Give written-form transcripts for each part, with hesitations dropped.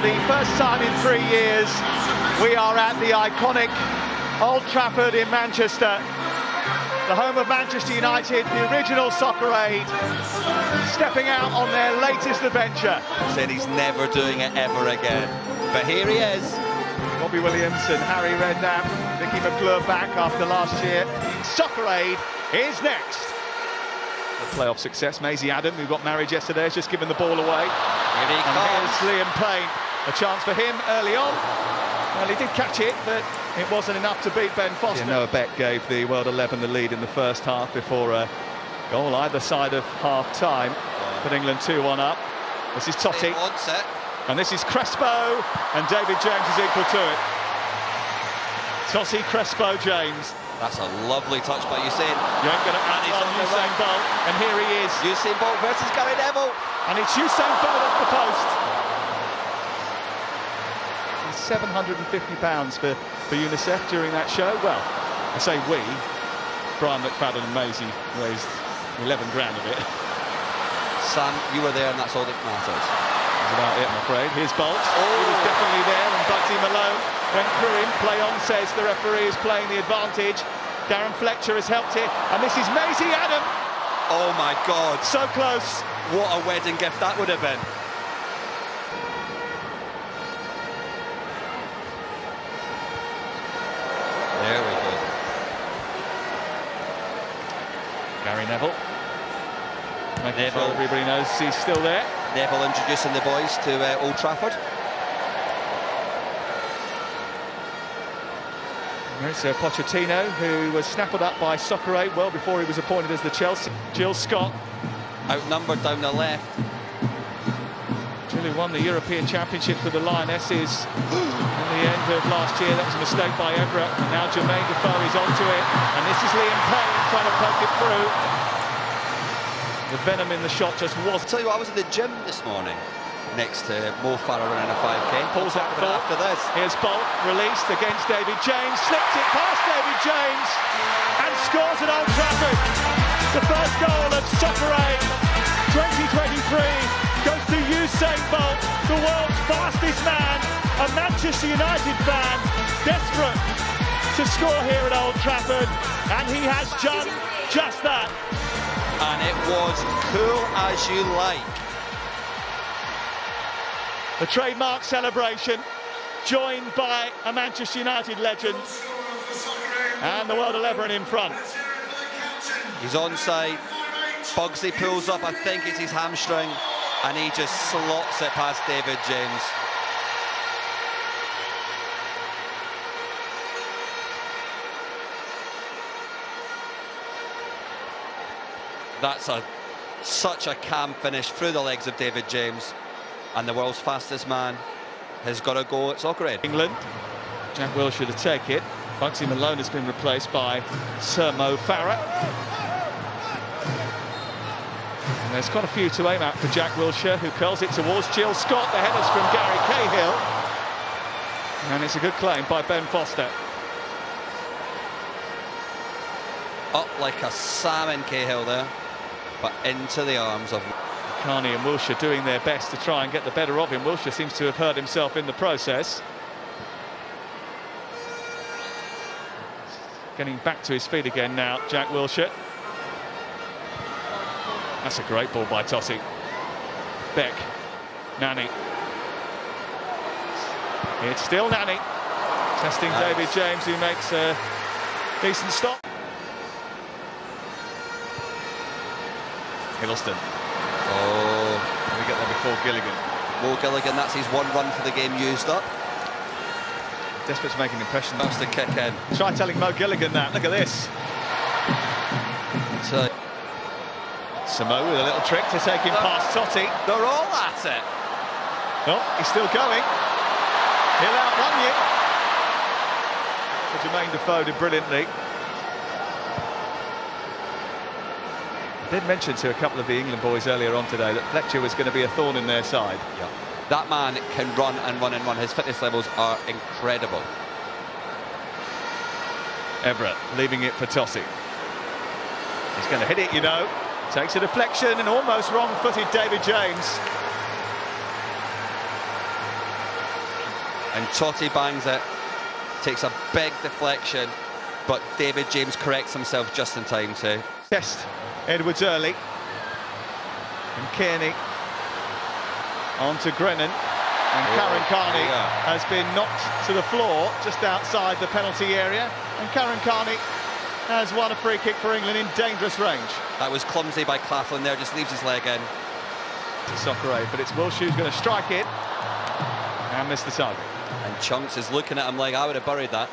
the first time in 3 years, we are at the iconic Old Trafford in Manchester, the home of Manchester United, the original Soccer Aid, stepping out on their latest adventure. Said he's never doing it ever again, but here he is. Robbie Williams and Harry Redknapp, Nicky McClure back after last year. Soccer Aid is next. The playoff success, Maisie Adam, who got married yesterday, has just given the ball away. Here he comes. Here's Liam Payne, a chance for him early on. Well, he did catch it, but it wasn't enough to beat Ben Foster. Noah Beck gave the World 11 the lead in the first half before a goal either side of half-time. Put England 2-1 up. This is Totti. And this is Crespo, and David James is equal to it. Totti, Crespo, James. That's a lovely touch by Usain. You ain't going to outrun Usain Bolt, and here he is. Usain Bolt versus Gary Neville. And it's Usain Bolt off the post. It's £750 for UNICEF during that show. Well, I say we. Brian McFadden and Maisie raised 11 grand of it. Sam, you were there, and that's all that matters. That's about it, I'm afraid. Here's Bolt. He was definitely there, and Bugsy Malone went through him. Play on, says the referee is playing the advantage. Darren Fletcher has helped it, and this is Maisie Adam. Oh my God. So close. What a wedding gift that would have been. There we go. Gary Neville. Neville. Everybody knows he's still there. Neville introducing the boys to Old Trafford. There's Pochettino, who was snaffled up by Soccer Aid well before he was appointed as the Chelsea. Jill Scott. Outnumbered down the left. Jill, who won the European Championship for the Lionesses in the end of last year. That was a mistake by Everett. And now Jermaine Defoe is onto it. And this is Liam Payne trying to poke it through. The venom in the shot just was. I'll tell you what, I was at the gym this morning next to Mo Farah running a 5k. Pulls that thought. After this. Here's Bolt, released against David James, slips it past David James and scores at Old Trafford. The first goal of Soccer Aid 2023 goes to Usain Bolt, the world's fastest man, a Manchester United fan, desperate to score here at Old Trafford, and he has done just that. And it was cool as you like. The trademark celebration, joined by a Manchester United legend, and the World 11 in front. He's onside. Bugsy pulls up, I think it's his hamstring, and he just slots it past David James. That's such a calm finish through the legs of David James, and the world's fastest man has got to go at Soccer Aid. England, Jack Wilshere to take it. Bugsy Malone has been replaced by Sir Mo Farah. And there's quite a few to aim at for Jack Wilshere, who curls it towards Jill Scott. The header's from Gary Cahill, and it's a good claim by Ben Foster. Up like a salmon, Cahill there, but into the arms of Carney and Wilshere doing their best to try and get the better of him. Wilshere seems to have hurt himself in the process. Getting back to his feet again now, Jack Wilshere. That's a great ball by Totti. Beck, Nani. It's still Nani. Testing David James, who makes a decent stop. Hiddleston. Oh, Can we get there before Gilligan? Mo Gilligan, that's his one run for the game used up. Desperate to make an impression. That's the kick in. Try telling Mo Gilligan that. Look at this. So, Samo with a little trick to take him past Totti. they're all at it. Oh, he's still going. He'll outrun you. So Jermaine Defoe did brilliantly. I did mention to a couple of the England boys earlier on today that Fletcher was going to be a thorn in their side. Yeah. That man can run and run and run. His fitness levels are incredible. Everett leaving it for Totti. He's going to hit it, you know. Takes a deflection and almost wrong-footed David James. And Totti bangs it, takes a big deflection, but David James corrects himself just in time too. Test Edwards early. And Kearney on to Grennan. And Karen Carney has been knocked to the floor just outside the penalty area. And Karen Carney has won a free kick for England in dangerous range. That was clumsy by Claflin there, just leaves his leg in. SUBCRIBE, but it's Wilsh who's going to strike it and miss the target. And Chunks is looking at him like, I would have buried that.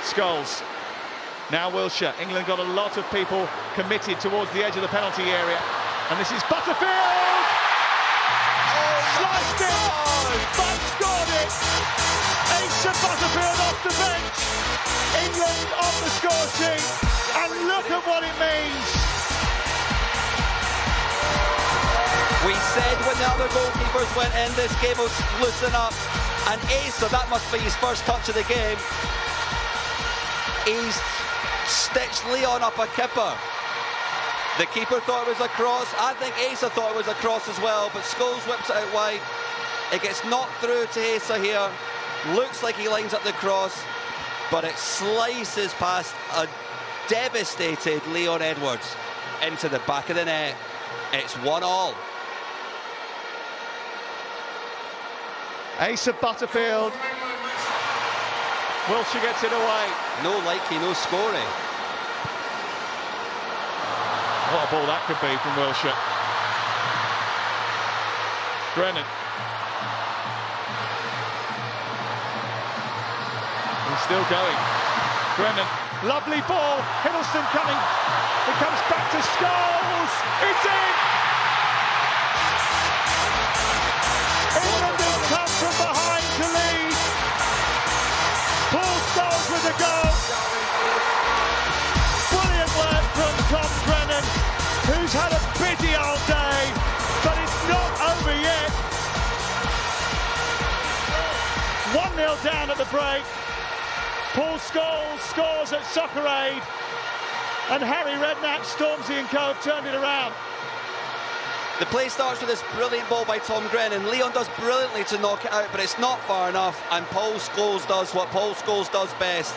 Scholes. Now Wilshire. England got a lot of people committed towards the edge of the penalty area. And this is Butterfield! Sliced it! But scored it! Asa Butterfield off the bench. England on the score sheet. And look at what it means. We said when the other goalkeepers went in, this game will loosen up. And Asa, that must be his first touch of the game. He's stitched Leon up a kipper. The keeper thought it was a cross. I think Asa thought it was a cross as well, but Scholes whips it out wide. It gets knocked through to Asa here. Looks like he lines up the cross, but it slices past a devastated Leon Edwards into the back of the net. It's 1-1. Asa Butterfield. Wilshire gets it away. No likey, no scoring. What a ball that could be from Wilshire. Grennan. He's still going. Grennan, lovely ball. Hiddleston coming. It comes back to Scholes. It's in! England has come from behind to lead. Paul Scholes with a goal. Brilliant work from Tom Grennan, who's had a busy old day, but it's not over yet. 1-0 down at the break. Paul Scholes scores at Soccer Aid, and Harry Redknapp, Stormzy and Co have turned it around. The play starts with this brilliant ball by Tom Grennan. Leon does brilliantly to knock it out, but it's not far enough, and Paul Scholes does what Paul Scholes does best.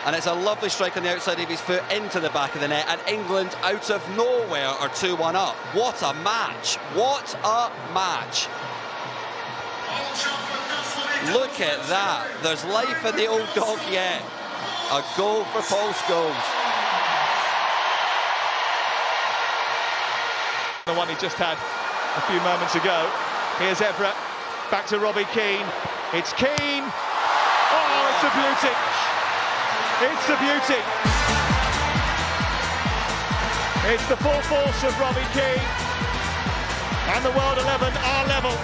And it's a lovely strike on the outside of his foot into the back of the net, and England, out of nowhere, are 2-1 up. What a match! What a match! Look at that. There's life in the old dog yet. A goal for Paul Scholes. The one he just had a few moments ago. Here's Evra, back to Robbie Keane. It's Keane. Oh, it's a beauty. It's a beauty. It's the full force of Robbie Keane. And the World 11 are level.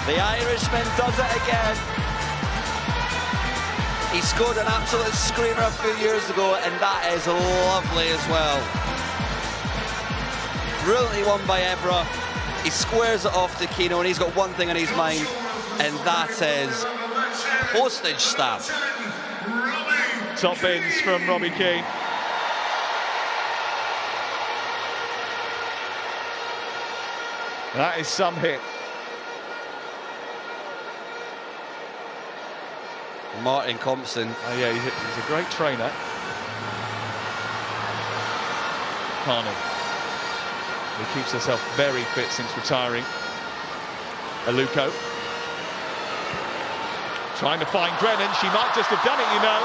The Irishman does it again. He scored an absolute screamer a few years ago, and that is lovely as well. Brilliantly won by Evra. He squares it off to Keno, and he's got one thing on his mind, and that is postage stamp. Top bins from Robbie Keane. That is some hit. Martin Compson. Oh yeah, he's a great trainer. Carney. He keeps herself very fit since retiring. Aluko. Trying to find Grennan. She might just have done it, you know.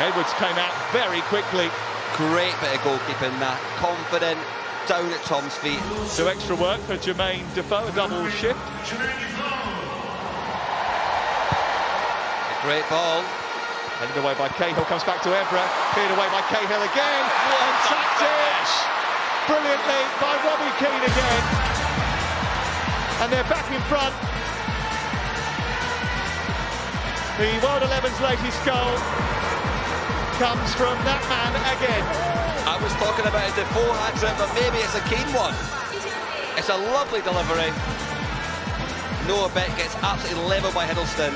Edwards came out very quickly. Great bit of goalkeeping that. Confident, down at Tom's feet. So extra work for Jermaine Defoe, a double shift. Great ball. Headed away by Cahill, comes back to Evra. Cleared away by Cahill again. And tapped it brilliantly by Robbie Keane again. And they're back in front. The World 11's latest goal comes from that man again. I was talking about a Defoe hat-trick, but maybe it's a Keane one. It's a lovely delivery. Noah Beck gets absolutely levelled by Hiddleston,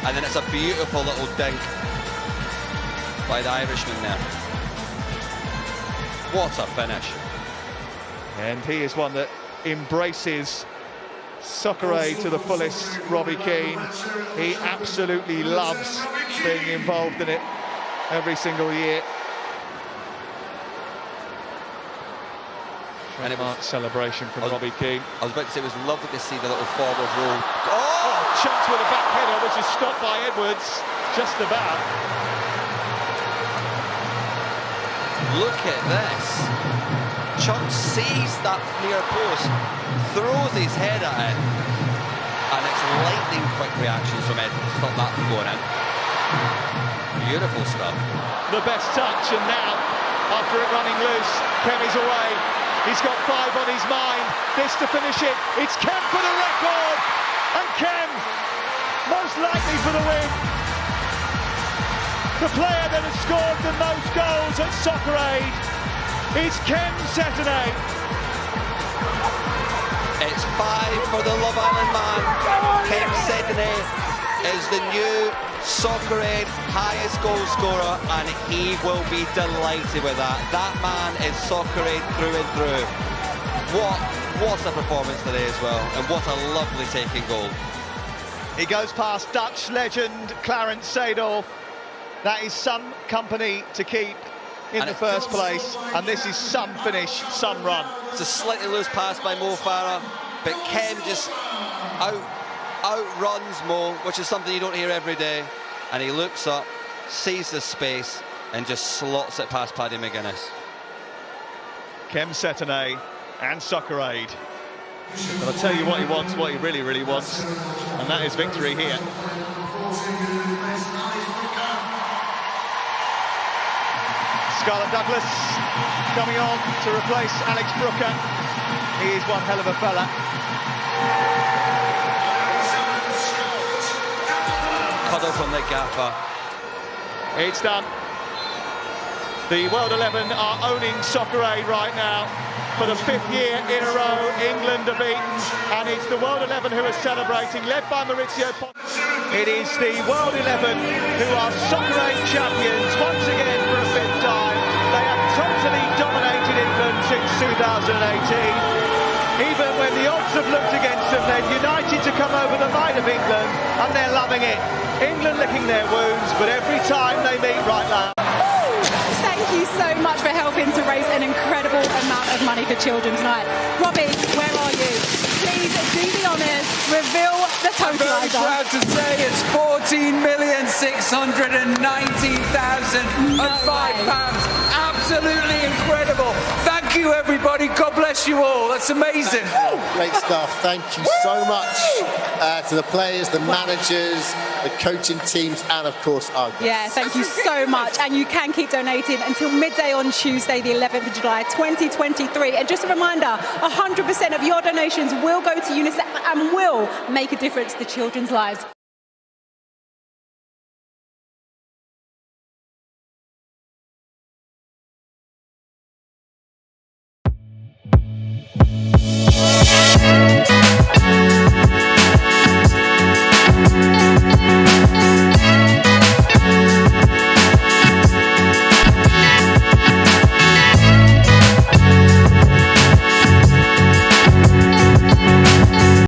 and then it's a beautiful little dink by the Irishman there. What a finish. And he is one that embraces Soccer Aid to the fullest, Robbie Keane. He absolutely loves being involved in it every single year. And it was celebration from Robbie Keane. I was about to say it was lovely to see the little forward roll. Oh, Chunks with a back header, which is stopped by Edwards, just about. Look at this. Chunks sees that near post, throws his head at it, and it's lightning quick reactions from Edwards to stop that from going in. Beautiful stuff. The best touch, and now, after it running loose, Kem is away. He's got 5 on his mind. This to finish it. It's Kem for the record, and Kem, most likely for the win. The player that has scored the most goals at Soccer Aid is Kem Setonay. It's 5 for the Love Island man. Kem Setonay is the new Soccer Aid highest goal scorer, and he will be delighted with that. That man is Soccer Aid through and through. What a performance today as well, and what a lovely taking goal. He goes past Dutch legend Clarence Seedorf. That is some company to keep in the first place, and this is some finish, some run. It's a slightly loose pass by Mo Farah, but Kem just outruns Mo, which is something you don't hear every day, and he looks up, sees the space, and just slots it past Paddy McGuinness. Kem Setonay and Soccer Aid. But I'll tell you what he wants, what he really, really wants, and that is victory here. Scarlett Douglas coming on to replace Alex Brooker. He is one hell of a fella. Cuddle from the gaffer. It's done. The World 11 are owning Soccer Aid right now. For the 5th year in a row, England are beaten, and it's the World 11 who are celebrating, led by Maurizio Pochettino. It is the World 11 who are Soccer Aid champions once again for a 5th time. They have totally dominated England since 2018. Even when the odds have looked against them, they've united to come over the might of England, and they're loving it. England licking their wounds, but every time they meet right now. Thank you so much for helping to raise an incredible amount of money for Children's Night. Robbie, where are you? Please do the honours, reveal the totaliser. I'm very proud to say it's £14,690,005. Absolutely incredible. Thank you, everybody. God bless you all. That's amazing. Great stuff. Thank you so much to the players, the managers, the coaching teams, and of course our guests. Yeah, thank you so much. And you can keep donating until midday on Tuesday, the 11th of July, 2023. And just a reminder, 100% of your donations will go to UNICEF and will make a difference to children's lives.